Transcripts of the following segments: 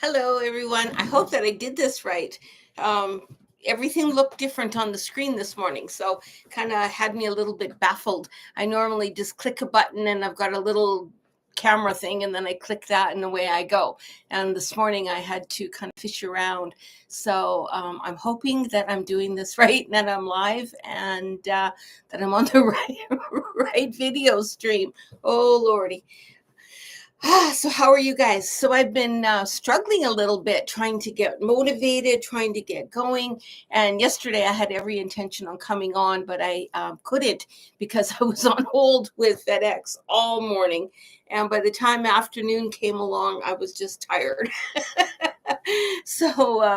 Hello, everyone. I hope that I did this right. Um, Everything looked different on the screen this morning, so kind of had me a little bit baffled. I normally just click a button and I've got a little camera thing, and then I click that and away I go. And this morning I had to kind of fish around. So I'm hoping that I'm doing this right, and that I'm live, and that I'm on the right video stream. Oh, Lordy. So how are you guys? So I've been struggling a little bit, trying to get motivated, trying to get going. And yesterday I had every intention on coming on, but I couldn't because I was on hold with FedEx all morning. And by the time afternoon came along, I was just tired.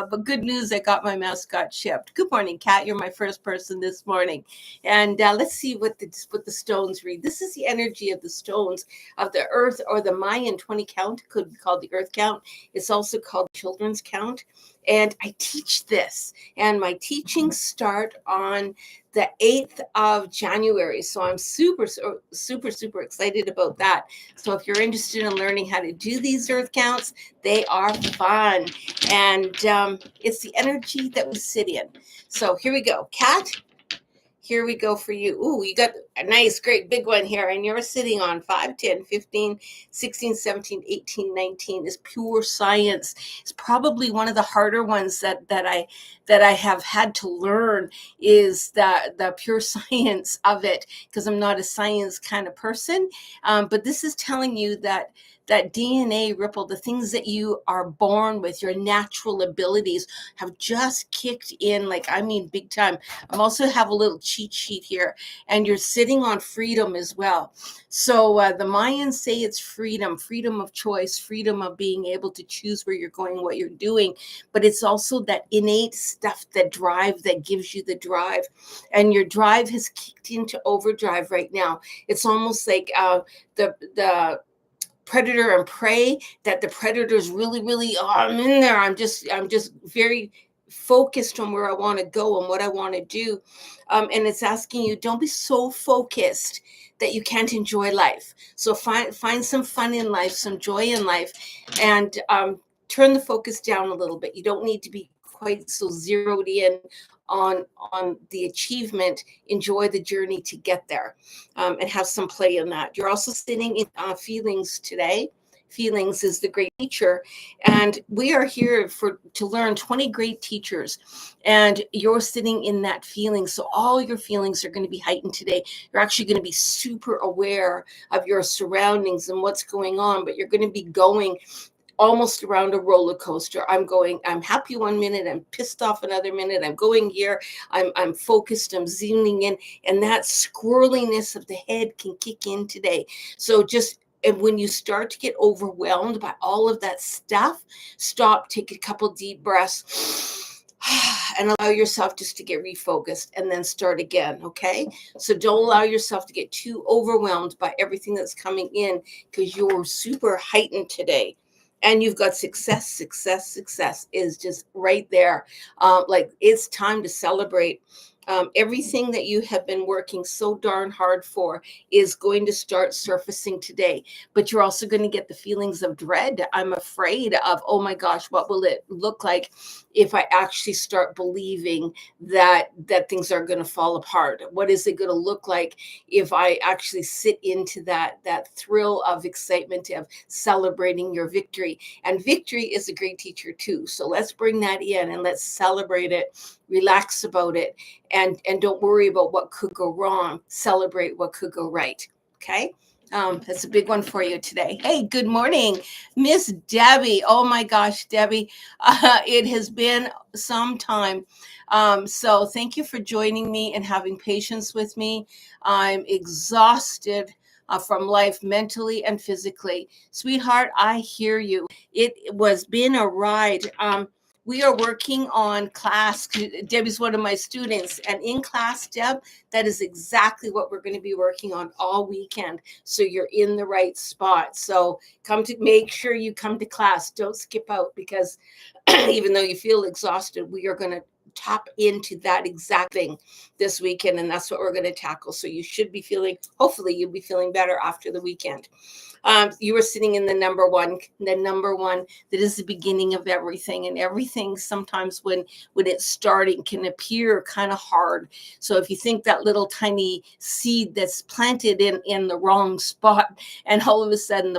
But good news, I got my mascot shipped. Good morning, Kat. You're my first person this morning, and let's see what the stones read. This is the energy of the stones of the earth, or the Mayan 20 count. Could be called the earth count. It's also called children's count. And I teach this, and my teachings start on the 8th of January. So I'm super excited about that. So if you're interested in learning how to do these earth counts, they are fun. And it's the energy that we sit in. So here we go. Kat, here we go for you. Ooh, you got a nice, great big one here. And you're sitting on 5, 10, 15, 16, 17, 18, 19 is pure science. It's probably one of the harder ones that I have had to learn, is the pure science of it, because I'm not a science kind of person. But this is telling you that DNA ripple, the things that you are born with, your natural abilities, have just kicked in, like, I mean, big time. I also have a little cheat sheet here, and you're sitting on freedom as well. So the Mayans say it's freedom of choice, freedom of being able to choose where you're going, what you're doing. But it's also that innate stuff, that gives you the drive. And your drive has kicked into overdrive right now. It's almost like the predator and prey, that the predator's really, oh, I'm in there, I'm just very focused on where I want to go and what I want to do. And it's asking you, don't be so focused that you can't enjoy life. So find some fun in life, some joy in life, and turn the focus down a little bit. You don't need to be quite so zeroed in on the achievement. Enjoy the journey to get there, and have some play in that. You're also sitting in feelings today. Feelings is the great teacher, and we are here to learn 20 great teachers, and you're sitting in that feeling. So all your feelings are going to be heightened today. You're actually going to be super aware of your surroundings and what's going on, but you're going to be going almost around a roller coaster. I'm happy one minute, I'm pissed off another minute, I'm going here, I'm focused, I'm zooming in, and that squirreliness of the head can kick in today. So just, and when you start to get overwhelmed by all of that stuff, stop, take a couple deep breaths, and allow yourself just to get refocused, and then start again. Okay, so don't allow yourself to get too overwhelmed by everything that's coming in, because you're super heightened today, and you've got success is just right there. Like, it's time to celebrate. Everything that you have been working so darn hard for is going to start surfacing today. But you're also going to get the feelings of dread. I'm afraid of, oh my gosh, what will it look like if I actually start believing that things are going to fall apart? What is it going to look like if I actually sit into that thrill of excitement, of celebrating your victory? And victory is a great teacher too. So let's bring that in, and let's celebrate it, relax about it, and don't worry about what could go wrong. Celebrate what could go right. Okay. That's a big one for you today. Hey, good morning, Miss Debbie. Oh my gosh, Debbie, it has been some time. So thank you for joining me and having patience with me. I'm exhausted from life, mentally and physically. Sweetheart, I hear you. It was been a ride. We are working on class. Debbie's one of my students, and in class, Deb, that is exactly what we're going to be working on all weekend. So you're in the right spot. So make sure you come to class. Don't skip out, because even though you feel exhausted, we are going to tap into that exact thing this weekend, and that's what we're going to tackle. So you should be feeling, hopefully you'll be feeling better after the weekend. You were sitting in the number one that is the beginning of everything, and everything sometimes when it's starting can appear kind of hard. So if you think that little tiny seed that's planted in the wrong spot, and all of a sudden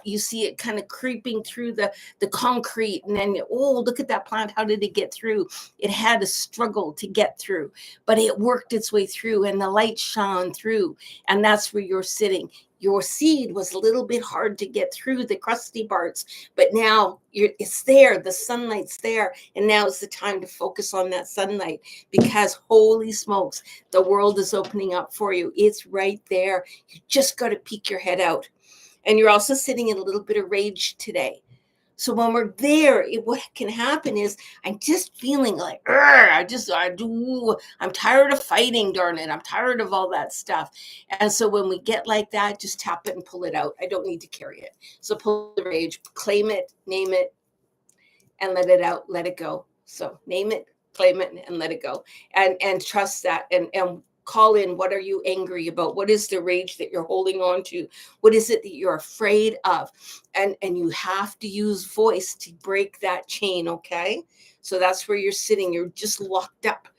you see it kind of creeping through the concrete, and then, oh, look at that plant, how did it get through? It had a struggle to get through, but it worked its way through, and the light shone through, and that's where you're sitting. Your seed was a little bit hard to get through the crusty parts, but now it's there, the sunlight's there, and now is the time to focus on that sunlight, because holy smokes, the world is opening up for you. It's right there. You just got to peek your head out. And you're also sitting in a little bit of rage today. So when we're there, what can happen is I'm just feeling like, I'm tired of fighting, darn it. I'm tired of all that stuff. And so when we get like that, just tap it and pull it out. I don't need to carry it. So pull the rage, claim it, name it, and let it out, let it go. So name it, claim it, and let it go. And trust that, and call in, what are you angry about? What is the rage that you're holding on to? What is it that you're afraid of? And you have to use voice to break that chain, okay? So that's where you're sitting. You're just locked up.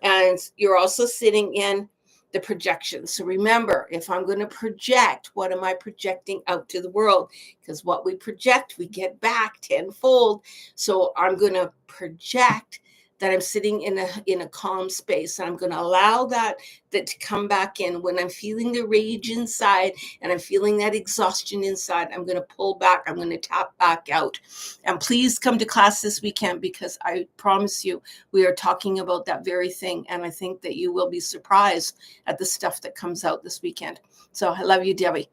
And you're also sitting in the projection. So remember, if I'm going to project, what am I projecting out to the world? Because what we project, we get back tenfold. So I'm going to project that I'm sitting in a calm space, and I'm going to allow that to come back in. When I'm feeling the rage inside and I'm feeling that exhaustion inside, I'm going to pull back. I'm going to tap back out. And please come to class this weekend, because I promise you, we are talking about that very thing. And I think that you will be surprised at the stuff that comes out this weekend. So I love you, Debbie.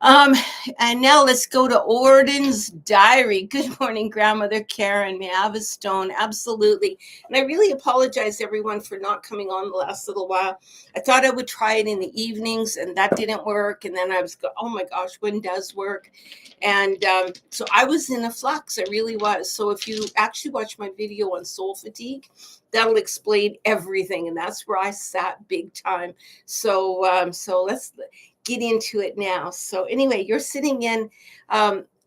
And now let's go to Orden's diary. Good morning, Grandmother Karen. May I have a stone? Absolutely. And I really apologize, everyone, for not coming on the last little while. I thought I would try it in the evenings, and that didn't work. And then I was, oh my gosh, when does work? And so I was in a flux. I really was. So if you actually watch my video on soul fatigue, that'll explain everything. And that's where I sat big time. So let's get into it now. So anyway, you're sitting in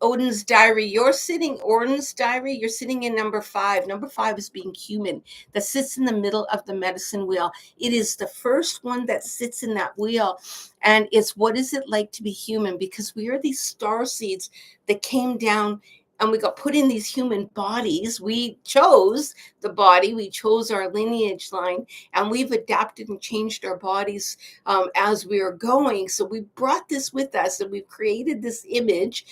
Odin's diary. Orden's diary. You're sitting in number 5. Number 5 is being human. That sits in the middle of the medicine wheel. It is the first one that sits in that wheel. And it's, what is it like to be human? Because we are these star seeds that came down, and we got put in these human bodies. We chose the body. We chose our lineage line, and we've adapted and changed our bodies as we are going. So we brought this with us, and we've created this image.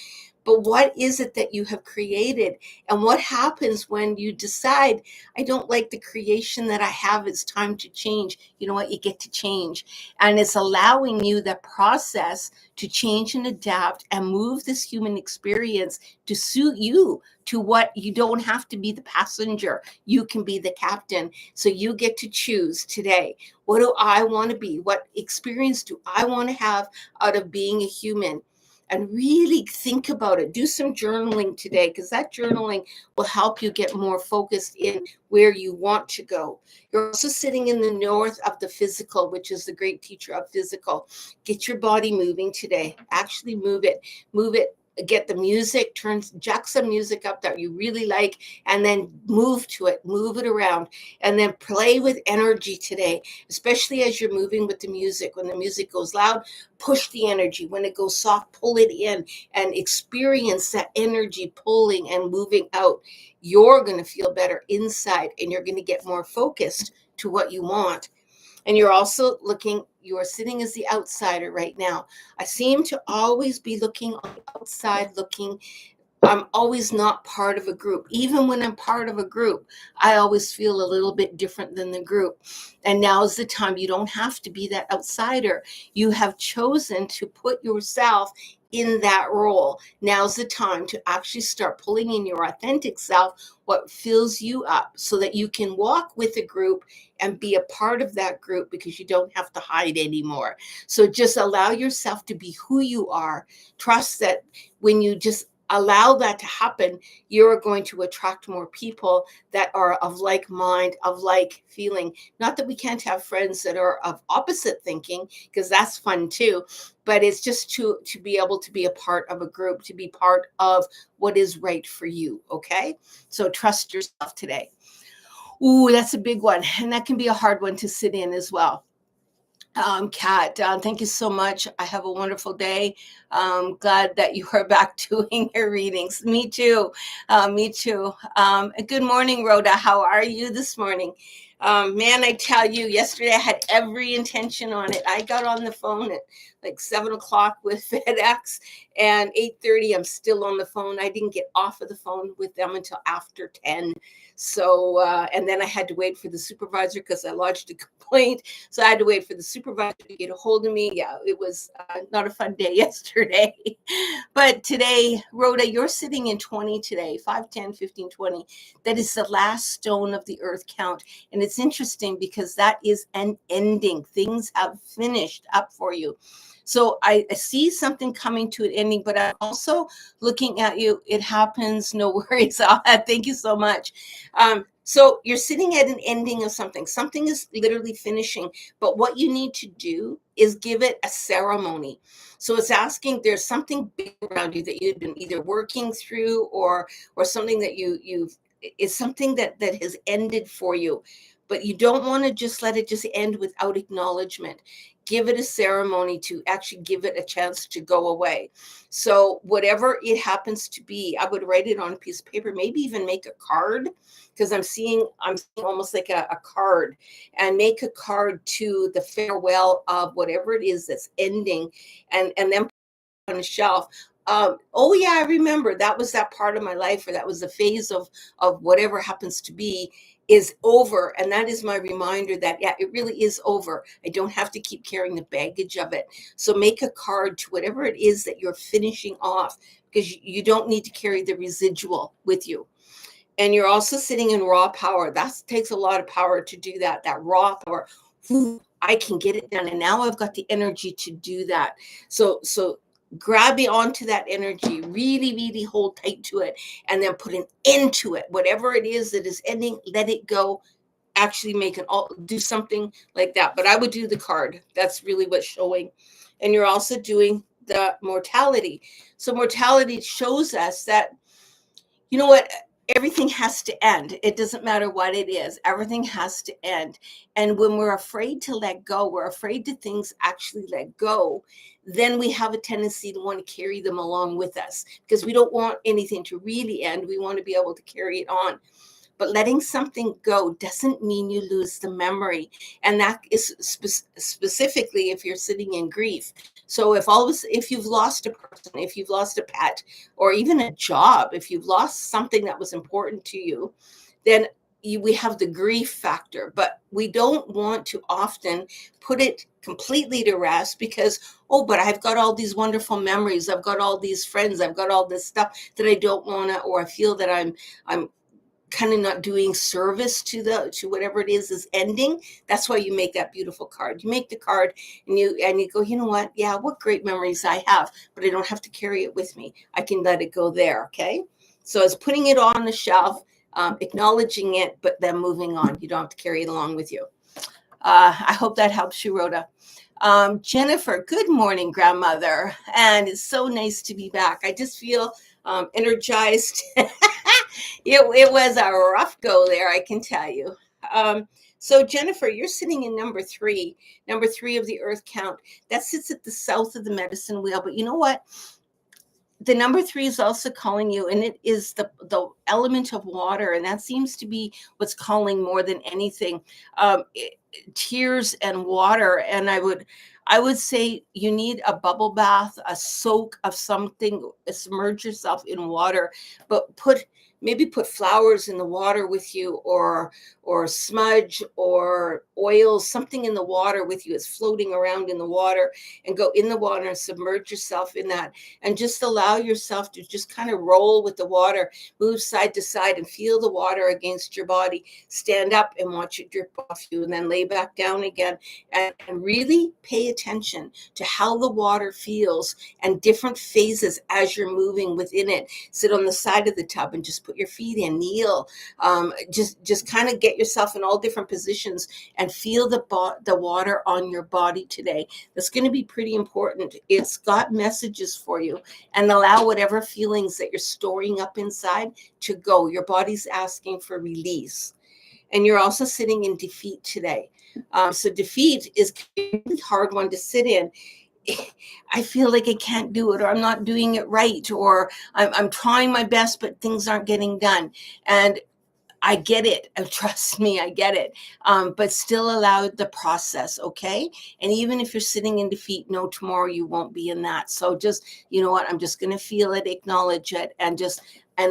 But what is it that you have created? And what happens when you decide, I don't like the creation that I have, it's time to change? You know what? You get to change. And it's allowing you the process to change and adapt and move this human experience to suit you, to what you don't have to be the passenger. You can be the captain. So you get to choose today. What do I want to be? What experience do I want to have out of being a human? And really think about it. Do some journaling today, because that journaling will help you get more focused in where you want to go. You're also sitting in the north of the physical, which is the great teacher of physical. Get your body moving today. Actually move it. Move it. Get the music, jack some music up that you really like, and then move to it, move it around, and then play with energy today, especially as you're moving with the music. When the music goes loud, push the energy. When it goes soft, pull it in and experience that energy pulling and moving out. You're going to feel better inside, and you're going to get more focused to what you want. And you're also you are sitting as the outsider right now. I seem to always be looking on the outside, I'm always not part of a group. Even when I'm part of a group, I always feel a little bit different than the group. And now's the time. You don't have to be that outsider. You have chosen to put yourself in that role. Now's the time to actually start pulling in your authentic self, what fills you up, so that you can walk with a group and be a part of that group, because you don't have to hide anymore. So just allow yourself to be who you are. Trust that when you just allow that to happen, you're going to attract more people that are of like mind, of like feeling. Not that we can't have friends that are of opposite thinking, because that's fun too, but it's just to be able to be a part of a group, to be part of what is right for you. Okay, so trust yourself today. Ooh, that's a big one, and that can be a hard one to sit in as well. Kat, thank you so much. I have a wonderful day. Glad that you are back doing your readings. Me too. Me too. Good morning, Rhoda. How are you this morning? Man, I tell you, yesterday I had every intention on it. I got on the phone at like 7 o'clock with FedEx, and 8:30 I'm still on the phone. I didn't get off of the phone with them until after 10. So, and then I had to wait for the supervisor because I lodged a complaint. So I had to wait for the supervisor to get a hold of me. Yeah, it was not a fun day yesterday. But today, Rhoda, you're sitting in 20 today, 5, 10, 15, 20. That is the last stone of the earth count. And it's interesting because that is an ending. Things have finished up for you. So I see something coming to an ending, but I'm also looking at you. It happens. No worries. Thank you so much. So you're sitting at an ending of something. Something is literally finishing, but what you need to do is give it a ceremony. So it's asking, there's something big around you that you've been either working through or something that you've is something that has ended for you, but you don't want to just let it just end without acknowledgement. Give it a ceremony to actually give it a chance to go away. So whatever it happens to be, I would write it on a piece of paper, maybe even make a card, because I'm seeing almost like a card, and make a card to the farewell of whatever it is that's ending, and then put it on a shelf. Oh yeah, I remember that was that part of my life, or that was the phase of whatever happens to be is over, and that is my reminder that yeah, it really is over. I don't have to keep carrying the baggage of it. So make a card to whatever it is that you're finishing off, because you don't need to carry the residual with you. And you're also sitting in raw power. That takes a lot of power to do that raw power. I can get it done, and now I've got the energy to do that. So grab onto that energy, really, really hold tight to it, and then put an end to it. Whatever it is that is ending, let it go. Actually do something like that. But I would do the card. That's really what's showing. And you're also doing the mortality. So mortality shows us that, you know what, everything has to end. It doesn't matter what it is. Everything has to end. And when we're afraid to let go, we're afraid to things actually let go, then we have a tendency to want to carry them along with us, because we don't want anything to really end. We want to be able to carry it on. But letting something go doesn't mean you lose the memory. And that is specifically if you're sitting in grief. So if you've lost a person, if you've lost a pet, or even a job, if you've lost something that was important to you, then we have the grief factor. But we don't want to often put it completely to rest, because, oh, but I've got all these wonderful memories. I've got all these friends. I've got all this stuff that I don't want to, or I feel that I'm kind of not doing service to whatever it is ending. That's why you make that beautiful card. You make the card, and you go, you know what? Yeah, what great memories I have, but I don't have to carry it with me. I can let it go there. Okay. So it's putting it on the shelf, acknowledging it, but then moving on. You don't have to carry it along with you. I hope that helps you, Rhoda. Jennifer, good morning, grandmother. And it's so nice to be back. I just feel energized. It was a rough go there, I can tell you. So Jennifer, you're sitting in number three of the earth count. That sits at the south of the medicine wheel. But you know what? The number 3 is also calling you, and it is the element of water, and that seems to be what's calling more than anything. Tears and water, and I would say you need a bubble bath, a soak of something, submerge yourself in water, but put maybe put flowers in the water with you, or smudge or oils, something in the water with you. It's floating around in the water, and go in the water and submerge yourself in that, and just allow yourself to just kind of roll with the water, move side to side and feel the water against your body. Stand up and watch it drip off you, and then lay back down again, and really pay attention to how the water feels and different phases as you're moving within it. Sit on the side of the tub and just put your feet in, kneel, just kind of get yourself in all different positions and feel the water on your body today. That's going to be pretty important. It's got messages for you, and allow whatever feelings that you're storing up inside to go. Your body's asking for release. And you're also sitting in defeat today. So defeat is a really hard one to sit in. I feel like I can't do it, or I'm not doing it right, or I'm trying my best, but things aren't getting done. And I get it. Trust me, I get it. But still allow the process, okay? And even if you're sitting in defeat, no, tomorrow you won't be in that. So just, you know what? I'm just going to feel it, acknowledge it, and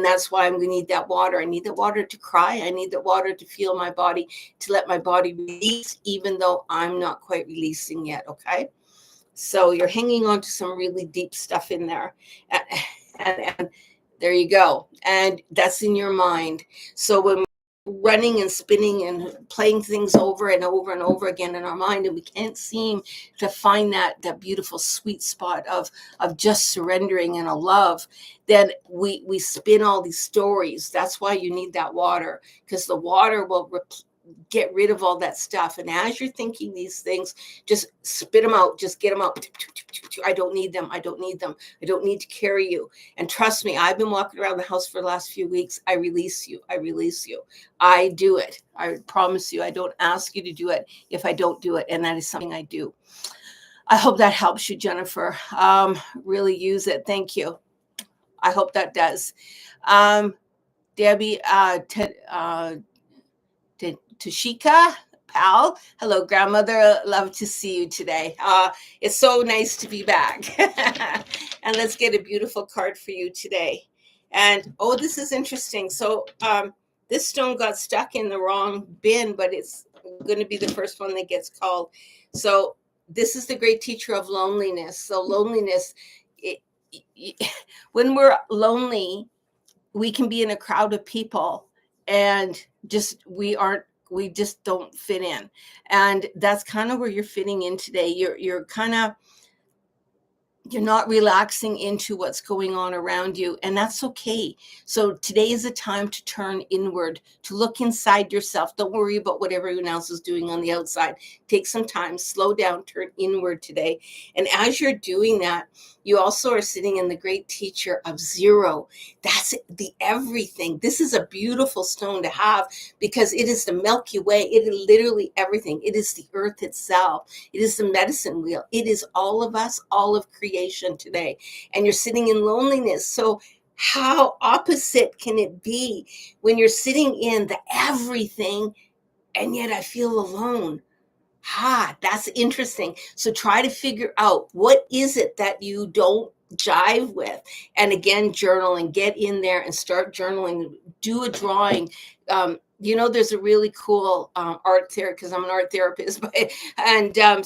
that's why I'm going to need that water. I need the water to cry. I need the water to feel my body, to let my body release, even though I'm not quite releasing yet, okay? So you're hanging on to some really deep stuff in there. And there you go. And that's in your mind. So when we're running and spinning and playing things over and over and over again in our mind, and we can't seem to find that beautiful sweet spot of just surrendering and a love, then we spin all these stories. That's why you need that water, because the water will get rid of all that stuff. And as you're thinking these things, just spit them out, just get them out. I don't need them. I don't need them. I don't need to carry you. And trust me, I've been walking around the house for the last few weeks. I release you. I release you. I do it. I promise you, I don't ask you to do it if I don't do it. And that is something I do. I hope that helps you, Jennifer. Really use it. Thank you. I hope that does. Debbie, Tashika, pal. Hello, grandmother. Love to see you today. It's so nice to be back. And let's get a beautiful card for you today. And oh, this is interesting. So this stone got stuck in the wrong bin, but it's going to be the first one that gets called. So this is the great teacher of loneliness. So loneliness, when we're lonely, we can be in a crowd of people and we just don't fit in. And that's kind of where you're fitting in today. You're not relaxing into what's going on around you, and that's okay. So today is a time to turn inward, to look inside yourself. Don't worry about what everyone else is doing on the outside. Take some time, slow down, turn inward today. And as you're doing that, you also are sitting in the great teacher of zero. That's the everything. This is a beautiful stone to have, because it is the Milky Way. It is literally everything. It is the earth itself. It is the medicine wheel. It is all of us, all of creation today. And you're sitting in loneliness. So how opposite can it be when you're sitting in the everything and yet I feel alone? That's interesting. So try to figure out, what is it that you don't jive with? And again, journal and get in there and start journaling. Do a drawing. There's a really cool art therapist, because I'm an art therapist.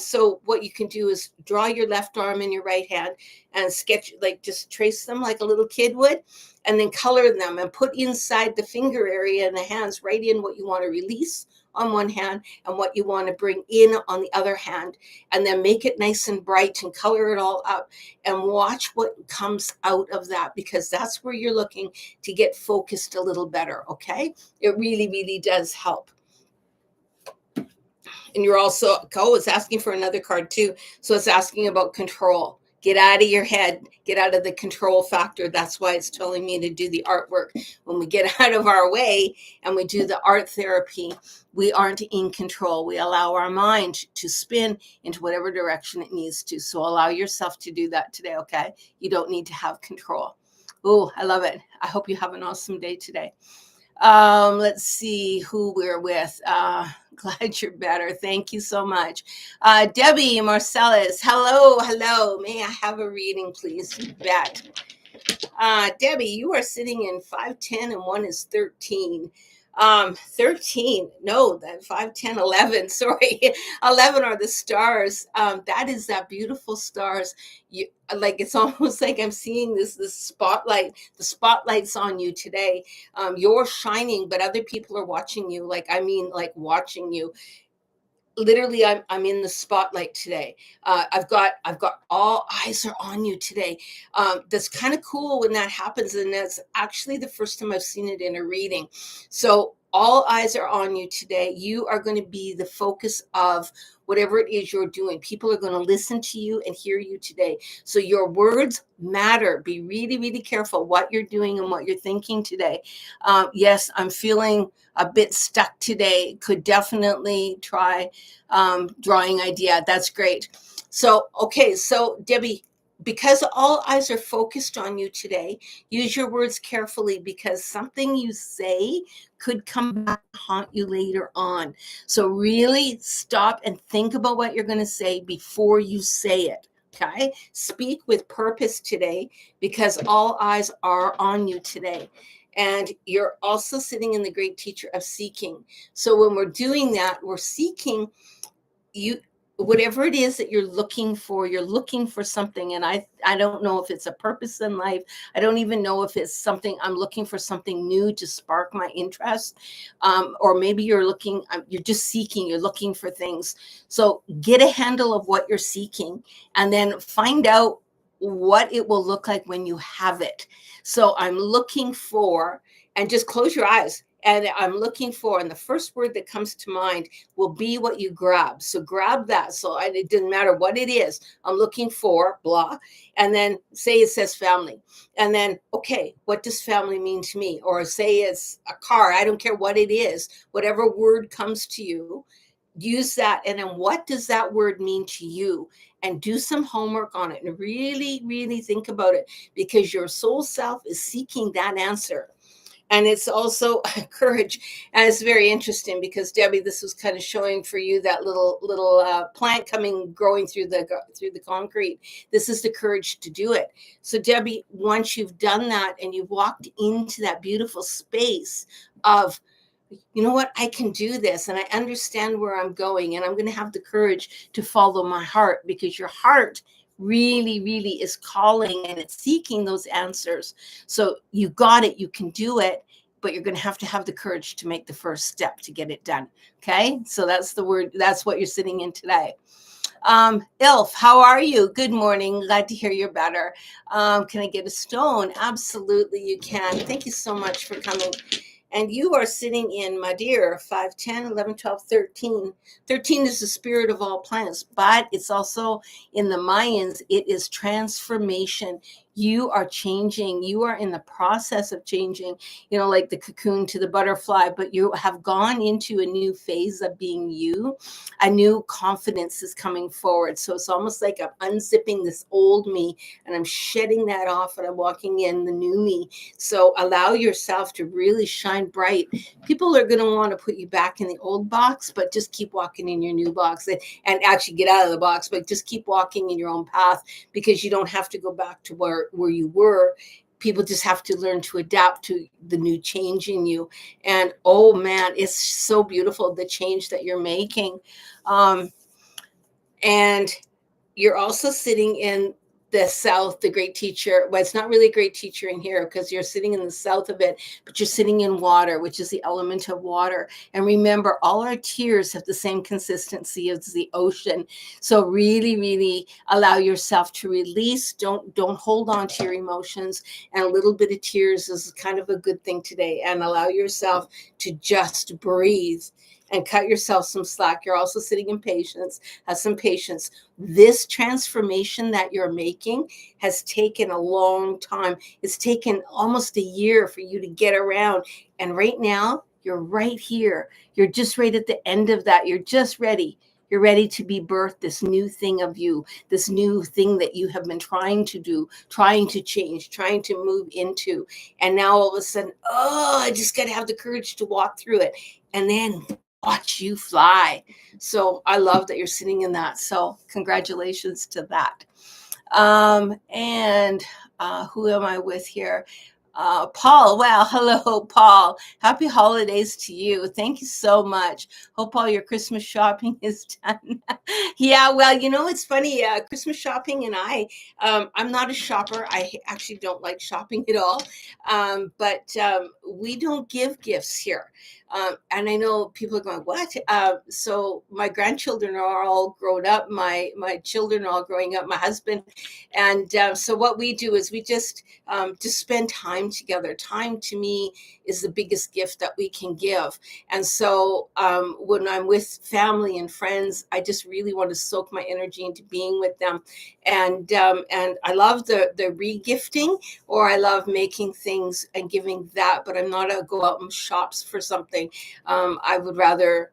So what you can do is draw your left arm and your right hand and sketch, like just trace them like a little kid would, and then color them and put inside the finger area and the hands, write in what you want to release on one hand and what you want to bring in on the other hand, and then make it nice and bright and color it all up and watch what comes out of that, because that's where you're looking to get focused a little better. Okay. It really, really does help. And you're also, it's asking for another card too. So it's asking about control. Get out of your head, get out of the control factor. That's why it's telling me to do the artwork. When we get out of our way and we do the art therapy, we aren't in control. We allow our mind to spin into whatever direction it needs to. So allow yourself to do that today, okay? You don't need to have control. Oh, I love it. I hope you have an awesome day today. Let's see who we're with. Glad you're better. Thank you so much. Debbie Marcellus, hello. May I have a reading, please? You bet. Debbie, you are sitting in 510 and one is 13. 13, no, that 5, 10, 11, sorry. 11 are the stars. That is that beautiful stars. You like, it's almost like I'm seeing this spotlight. The spotlight's on you today. You're shining, but other people are watching you. Like, I mean, like watching you. Literally, I'm in the spotlight today. I've got all eyes are on you today. That's kind of cool when that happens, and that's actually the first time I've seen it in a reading. So all eyes are on you today. You are going to be the focus of whatever it is you're doing. People are going to listen to you and hear you today. So your words matter. Be really, really careful what you're doing and what you're thinking today. Yes, I'm feeling a bit stuck today. Could definitely try drawing idea. That's great. So, okay. So Debbie, because all eyes are focused on you today, use your words carefully, because something you say could come back and haunt you later on. So really stop and think about what you're going to say before you say it. Okay. Speak with purpose today, because all eyes are on you today. And you're also sitting in the great teacher of seeking. So when we're doing that, we're seeking you, whatever it is that you're looking for something. And I don't know if it's a purpose in life. I don't even know if it's something, I'm looking for something new to spark my interest. Or maybe you're just seeking, you're looking for things. So get a handle of what you're seeking, and then find out what it will look like when you have it. So I'm looking for, and just close your eyes. And I'm looking for, and the first word that comes to mind will be what you grab. So grab that. So it didn't matter what it is. I'm looking for blah. And then say it says family. And then, okay, what does family mean to me? Or say it's a car. I don't care what it is. Whatever word comes to you, use that. And then what does that word mean to you? And do some homework on it and really, really think about it, because your soul self is seeking that answer. And it's also courage. And it's very interesting because Debbie, this was kind of showing for you that little plant growing through the concrete. This is the courage to do it. So Debbie, once you've done that and you've walked into that beautiful space of, you know what, I can do this, and I understand where I'm going, and I'm going to have the courage to follow my heart, because your heart really, really is calling and it's seeking those answers. So you got it, you can do it, but you're going to have the courage to make the first step to get it done. Okay. So that's the word. That's what you're sitting in today. Ilf, how are you? Good morning. Glad to hear you're better. Can I get a stone? Absolutely, you can. Thank you so much for coming. And you are sitting in, my dear, 5, 10, 11, 12, 13. 13 is the spirit of all plants, but it's also in the Mayans, it is transformation. You are changing. You are in the process of changing, like the cocoon to the butterfly, but you have gone into a new phase of being you. A new confidence is coming forward. So it's almost like I'm unzipping this old me and I'm shedding that off, and I'm walking in the new me. So allow yourself to really shine bright. People are going to want to put you back in the old box, but just keep walking in your new box, and actually get out of the box, but just keep walking in your own path, because you don't have to go back to where you were. People just have to learn to adapt to the new change in you. And oh man, it's so beautiful, the change that you're making. And you're also sitting in the south, the great teacher. Well, it's not really a great teacher in here because you're sitting in the south of it, but you're sitting in water, which is the element of water. And remember, all our tears have the same consistency as the ocean. So really, really allow yourself to release. Don't hold on to your emotions. And a little bit of tears is kind of a good thing today. And allow yourself to just breathe and cut yourself some slack. You're also sitting in patience. Have some patience. This transformation that you're making has taken a long time. It's taken almost a year for you to get around. And right now, you're right here. You're just right at the end of that. You're just ready. You're ready to be birthed, this new thing of you, this new thing that you have been trying to do, trying to change, trying to move into. And now all of a sudden, I just got to have the courage to walk through it. And then watch you fly. So I love that you're sitting in that. So congratulations to that. And Who am I with here? Paul, wow, hello, Paul. Happy holidays to you. Thank you so much. Hope all your Christmas shopping is done. Yeah, well, it's funny. Christmas shopping and I'm not a shopper. Actually don't like shopping at all. But we don't give gifts here. And I know people are going, what? So my grandchildren are all grown up. My children are all growing up. My husband, and so what we do is we just spend time together. Time to me is the biggest gift that we can give. And so when I'm with family and friends, I just really want to soak my energy into being with them. And I love the re-gifting, or I love making things and giving that, but I'm not a go out and shops for something. I would rather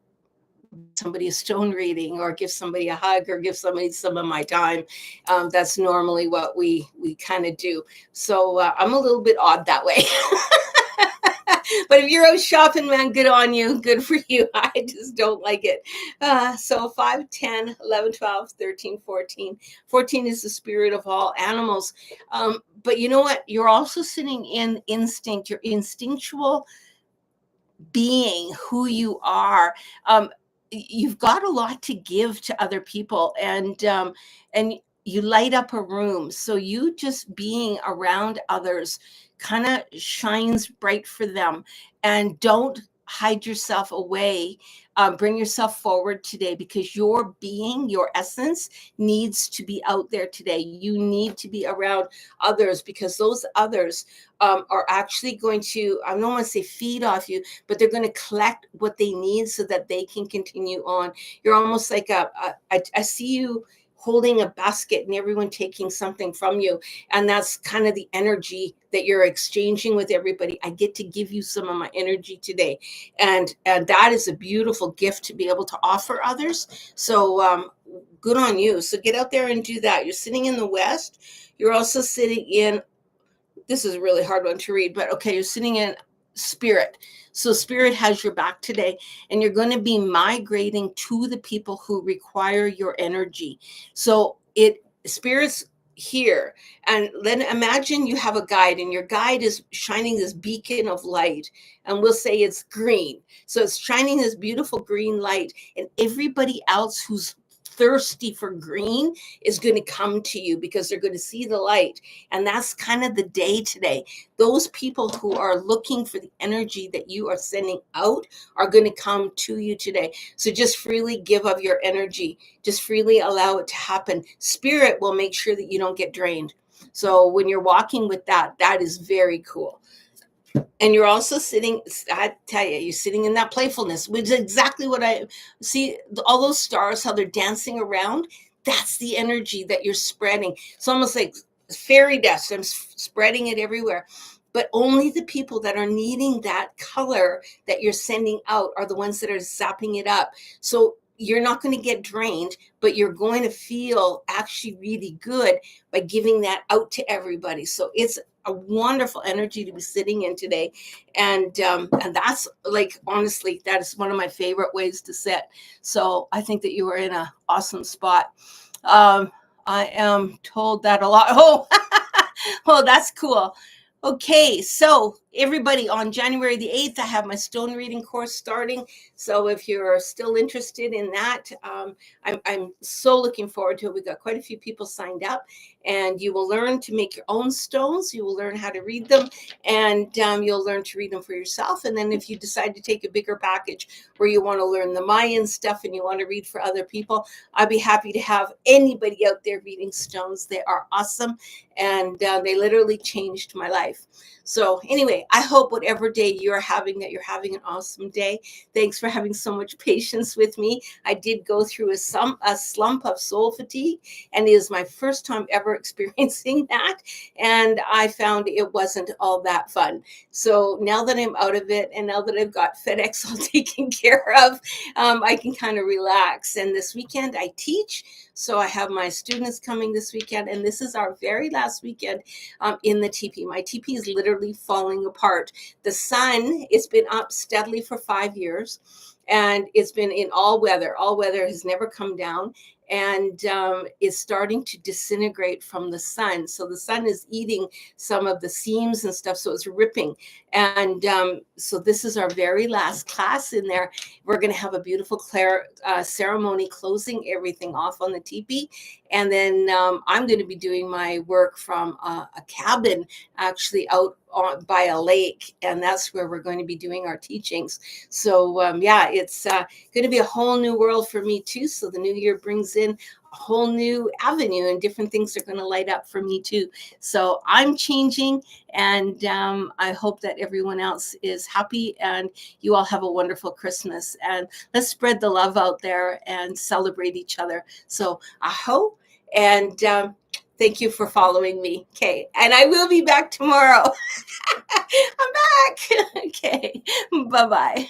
somebody a stone reading, or give somebody a hug, or give somebody some of my time. That's normally what we kind of do. So I'm a little bit odd that way. But if you're out shopping, man, good on you. Good for you. I just don't like it. So 5, 10, 11, 12, 13, 14. 14 is the spirit of all animals. But you know what? You're also sitting in instinct. Your instinctual being, who you are. You've got a lot to give to other people, and you light up a room. So you just being around others kind of shines bright for them. And don't hide yourself away. Bring yourself forward today, because your being, your essence needs to be out there today. You need to be around others, because those others are actually going to, I don't want to say feed off you, but they're going to collect what they need so that they can continue on. You're almost like I see you holding a basket and everyone taking something from you. And that's kind of the energy that you're exchanging with everybody. I get to give you some of my energy today. And that is a beautiful gift to be able to offer others. So good on you. So get out there and do that. You're sitting in the West. You're also sitting in, this is a really hard one to read, but okay, you're sitting in spirit. So spirit has your back today, and you're going to be migrating to the people who require your energy. So spirit's here. And then imagine you have a guide, and your guide is shining this beacon of light, and we'll say it's green. So it's shining this beautiful green light, and everybody else who's thirsty for green is going to come to you, because they're going to see the light. And that's kind of the day today. Those people who are looking for the energy that you are sending out are going to come to you today. So just freely give of your energy. Just freely allow it to happen. Spirit will make sure that you don't get drained. So when you're walking with that, that is very cool. And you're also sitting, I tell you, you're sitting in that playfulness, which is exactly what I see. All those stars, how they're dancing around, that's the energy that you're spreading. It's almost like fairy dust. I'm spreading it everywhere. But only the people that are needing that color that you're sending out are the ones that are zapping it up. So you're not going to get drained, but you're going to feel actually really good by giving that out to everybody. So it's a wonderful energy to be sitting in today. And that's, like, honestly, that is one of my favorite ways to sit. So I think that you are in an awesome spot. I am told that a lot. Oh, that's cool. Okay, so everybody, on January the 8th, I have my stone reading course starting. So if you're still interested in that, I'm so looking forward to it. We've got quite a few people signed up, and you will learn to make your own stones. You will learn how to read them, and you'll learn to read them for yourself. And then if you decide to take a bigger package where you want to learn the Mayan stuff and you want to read for other people, I'd be happy to have anybody out there reading stones. They are awesome, and they literally changed my life. So anyway, I hope whatever day you're having, that you're having an awesome day. Thanks for having so much patience with me. I did go through a slump of soul fatigue, and it is my first time ever experiencing that. And I found it wasn't all that fun. So now that I'm out of it, and now that I've got FedEx all taken care of, I can kind of relax. And this weekend I teach. So I have my students coming this weekend, and this is our very last weekend in the teepee. My teepee is literally falling apart. The sun, it's been up steadily for 5 years, and it's been in all weather. All weather has never come down. and is starting to disintegrate from the sun. So the sun is eating some of the seams and stuff, so it's ripping. And so this is our very last class in there. We're going to have a beautiful ceremony closing everything off on the teepee. And then I'm going to be doing my work from a cabin actually out by a lake, and that's where we're going to be doing our teachings. So yeah, it's going to be a whole new world for me too. So the new year brings in a whole new avenue, and different things are going to light up for me too. So I'm changing, and I hope that everyone else is happy, and you all have a wonderful Christmas. And let's spread the love out there and celebrate each other. So aho, and thank you for following me. Okay, and I will be back tomorrow. I'm back. Okay, bye-bye.